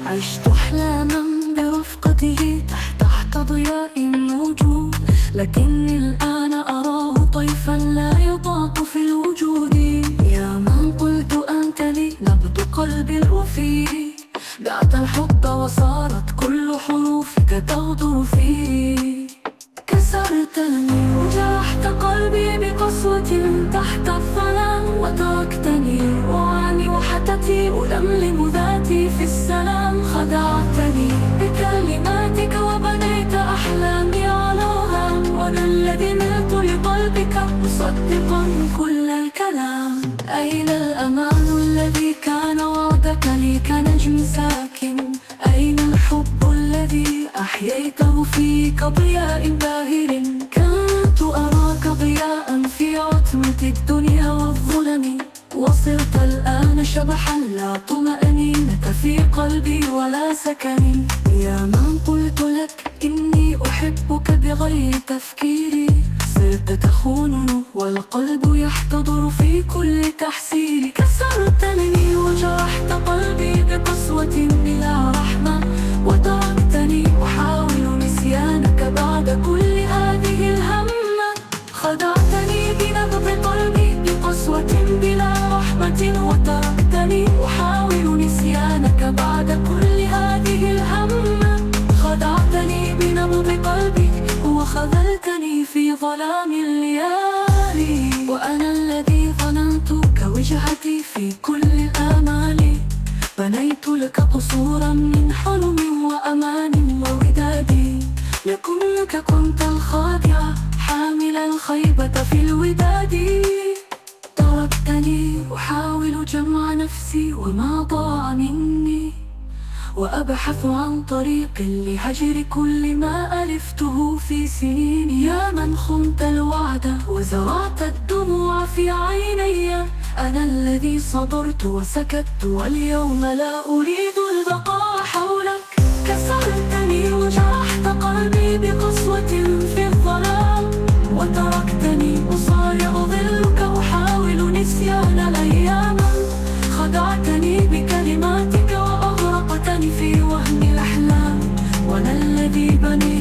عشت أحلاما برفقته تحت ضياء النجوم، لكني الآن أراه طيفا لا يضاق في الوجود. يا من قلت أنت لي نبض قلبي الوفي، بعت الحب وصارت كل حروفك تغدو فيه. كسرتني وجرحت قلبي بقسوة تحت الظلام، وتركتني أعاني وحتتي ألملم ذاتي في السلام. خدعتني بكلماتك وبنيت أحلامي على وهام، وأنا الذي ملت لقلبك مصدقا كل الكلام. أين الأمان الذي كان وعدك لي كنجم ساكن؟ أين الحب الذي أحييته في كضياء باهر؟ كنت أراك ضياء في عتمة الدنيا والظلم، وصرت الآن شبحا لا طمأنينة في قلبي ولا سكن. يا من قلت لك إني أحبك بغير تفكيري، صرت تخونني والقلب يحتضر في كل تحسير. كسرتني وجرحت قلبي بقسوة بلا رحمة، وتركتني أحاول نسيانك بعد كل هذه الهمة. خدعتني بنبض قلبي بقسوة بلا رحمة، وتركتني أحاول نسيانك بعد كل هذه الهمة. خدعتني بنبض قلبي وخذلتني في ظلام الليالي، وأنا الذي ظننت كوجهتي في كل الآمال. بنيت لك قصورا من حلم وأمان ووداد، لكنك كنت الخادع حامل الخيبة في الوداد. تركتني أحاول جمع نفسي وما ضاع مني، وأبحث عن طريق لهجر كل ما ألفته في سنين. يا من خنت الوعد وزرعت الدموع في عيني، أنا الذي صبرت وسكت واليوم لا أريد البقاء حولك. كسرتني وجرحت قلبي بقسوة في الظلام، وتركتني أصارع ظلك أحاول نسيان الأيام. خدعتني بكلماتك وأغرقتني في وهم الأحلام، وأنا الذي بنيت